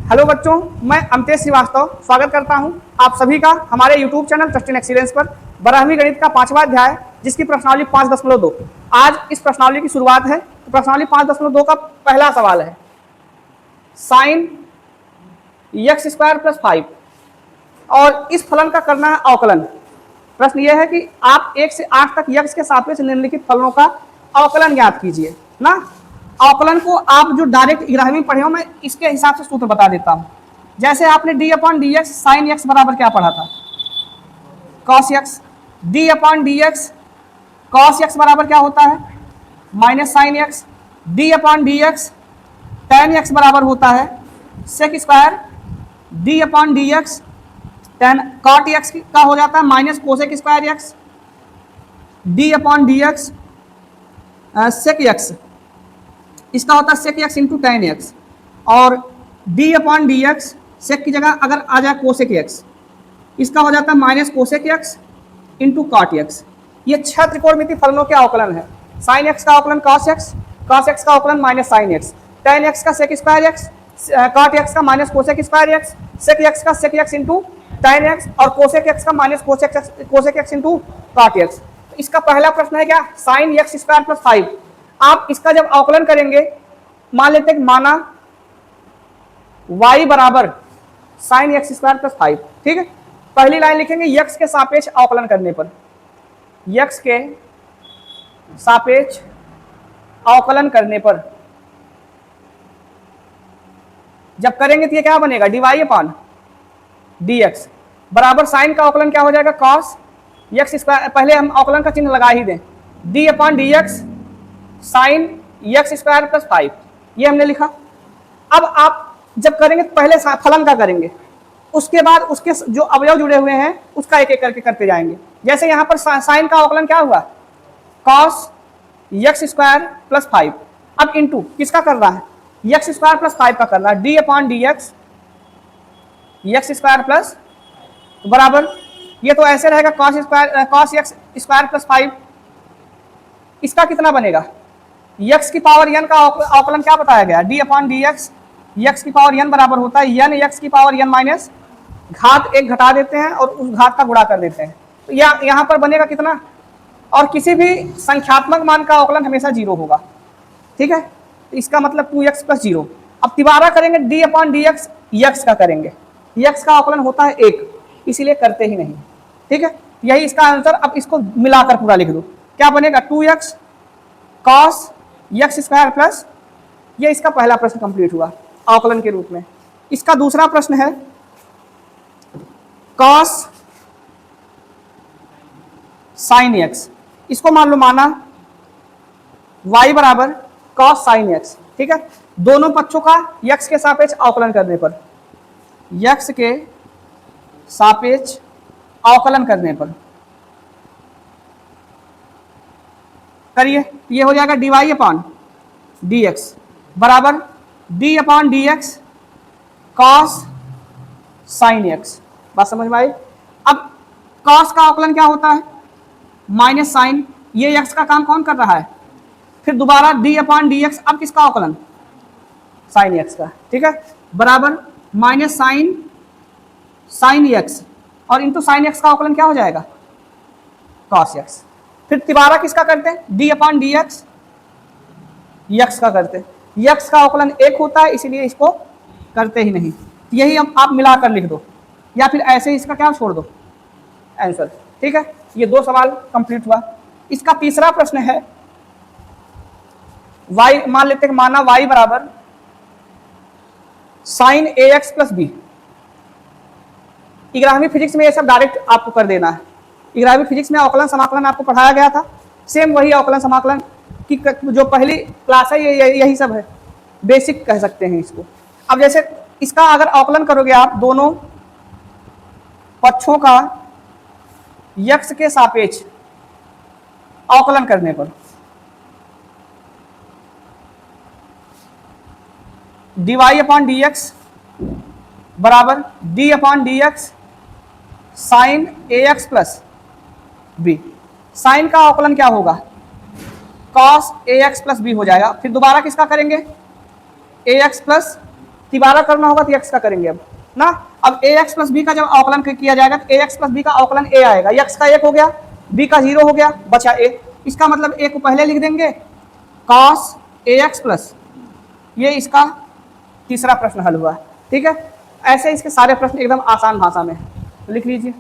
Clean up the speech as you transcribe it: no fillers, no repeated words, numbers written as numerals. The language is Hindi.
हेलो बच्चों, मैं अमतेश श्रीवास्तव स्वागत करता हूं आप सभी का हमारे यूट्यूब चैनल टेस्ट इन एक्सीलेंस पर 12वीं गणित का 5वां अध्याय जिसकी प्रश्नावली 5.2। आज इस प्रश्नावली की शुरुआत है। तो प्रश्नावली 5.2 का पहला सवाल है साइन x स्क्वायर प्लस 5 और इस फलन का करना है अवकलन। प्रश्न यह है कि आप 1 से 8 तक x के सापेक्ष निम्नलिखित फलनों का अवकलन ज्ञात कीजिए ना। अवकलन को आप जो डायरेक्ट 11वीं पढ़े हो, मैं इसके हिसाब से सूत्र बता देता हूं। जैसे आपने d upon d x sine x बराबर क्या पढ़ा था, cos x. d upon d x cos x बराबर क्या होता है, minus sine x. d upon d x tan x बराबर होता है sec square d upon d x tan cot x का हो जाता है minus cosec square x. d upon d x sec x इसका होता है sec x into tan x, और d अपॉन डी एक्स सेक की जगह अगर आ जाए कोसेक एक्स, इसका हो जाता है minus cosec x into cot x. ये 6 त्रिकोणमितीय फलनों के अवकलन है। साइन एक्स का अवकलन कॉस एक्स का अवकलन minus sine x, tan x का sec square x, cot x का minus cosec square x, sec x का sec x into tan x, और कोसेक एक्स का minus cosec x into cot x. तो इसका पहला प्रश्न है क्या, साइन एक्स स्क्वायर प्लस 5। आप इसका जब अवकलन करेंगे, मान लेते हैं माना y बराबर साइन एक्स स्क्वायर प्लस 5, ठीक है। पहली लाइन लिखेंगे x के सापेक्ष अवकलन करने पर, x के सापेक्ष अवकलन करने पर जब करेंगे तो ये क्या बनेगा, dy अपॉन dx बराबर साइन का अवकलन क्या हो जाएगा, cos x स्क्वायर। पहले हम अवकलन का चिन्ह लगा ही दें, d upon dx sine x square plus 5, ये हमने लिखा। अब आप जब करेंगे तो पहले फलन का करेंगे, उसके बाद उसके जो अवयव जुड़े हुए हैं उसका एक एक करके करते जाएंगे। जैसे यहाँ पर साइन का अवकलन क्या हुआ, कॉस एक्स स्क्वायर प्लस 5। अब इंटू किसका कर रहा है, एक्स स्क्वायर प्लस 5 का कर रहा है, D upon d x x square plus बराबर, ये तो ऐसे रहेगा कॉस एक्स स्क्वायर प्लस 5। इसका कितना बनेगा, x की पावर n का अवकलन क्या बताया गया, d upon d x x की पावर n बराबर होता है n x की पावर n माइनस घात एक घटा देते हैं और उस घात का गुणा कर देते हैं। तो यहाँ पर बनेगा कितना, और किसी भी संख्यात्मक मान का अवकलन हमेशा 0 होगा, ठीक है। तो इसका मतलब 2x प्लस 0। अब तिबारा करेंगे d upon d x x का करेंगे, x का अवकलन होता है 1, इसीलिए करते ही नहीं, ठीक है। यही इसका आंसर। अब इसको मिलाकर पूरा लिख दो, क्या बनेगा, 2x cos x square plus, ये इसका पहला प्रश्न कंप्लीट हुआ अवकलन के रूप में। इसका दूसरा प्रश्न है कॉस साइन एक्स। इसको मान लो माना y बराबर कॉस साइन एक्स, ठीक है। दोनों पक्षों का x के सापेक्ष अवकलन करने पर, x के सापेक्ष अवकलन करने पर करिए, ये हो जाएगा dy अपॉन डी एक्स बराबर d upon d x cos sine x. बात समझ में आई। अब कॉस का अवकलन क्या होता है, माइनस साइन, ये x का काम कौन कर रहा है, फिर दोबारा d अपॉन डी एक्स, अब किसका अवकलन, साइन x का, ठीक है, बराबर माइनस साइन एक्स और इंटू साइन एक्स का अवकलन क्या हो जाएगा, कॉस एक्स। फिर तिबारा किसका करते हैं, d upon d x x का करते हैं। यक्स का अवकलन 1 होता है, इसीलिए इसको करते ही नहीं। यही आप मिलाकर लिख दो, या फिर ऐसे ही इसका क्या छोड़ दो आंसर, ठीक है। ये 2 सवाल कंप्लीट हुआ। इसका तीसरा प्रश्न है y, मान लेते हैं माना y बराबर sign a x plus B. 11वीं फिजिक्स में ये सब डायरेक्ट आपको कर देना है। 11वीं फिजिक्स में अवकलन समाकलन आपको पढ़ाया गया था, सेम वही अवकलन समाकलन की जो पहली क्लास है यही सब है, बेसिक कह सकते हैं इसको। अब जैसे इसका अगर अवकलन करोगे आप दोनों पक्षों का x के सापेक्ष अवकलन करने पर, dy अपॉन डी एक्स बराबर d upon d x sine a x plus b. Sine का अवकलन क्या होगा, cos a x plus b हो जाएगा। फिर दोबारा किसका करेंगे, ए एक्स प्लस तिबारा करना होगा तो एक्स का करेंगे अब ना। अब ए एक्स प्लस बी का जब अवकलन किया जाएगा तो ए एक्स प्लस बी का अवकलन ए आएगा, एक्स का 1 हो गया, बी का 0 हो गया, बचा ए। इसका मतलब ए को पहले लिख देंगे कॉस ए एक्स प्लस, ये इसका तीसरा प्रश्न हल हुआ। ठीक है, ऐसे इसके सारे प्रश्न एकदम आसान भाषा में लिख लीजिए।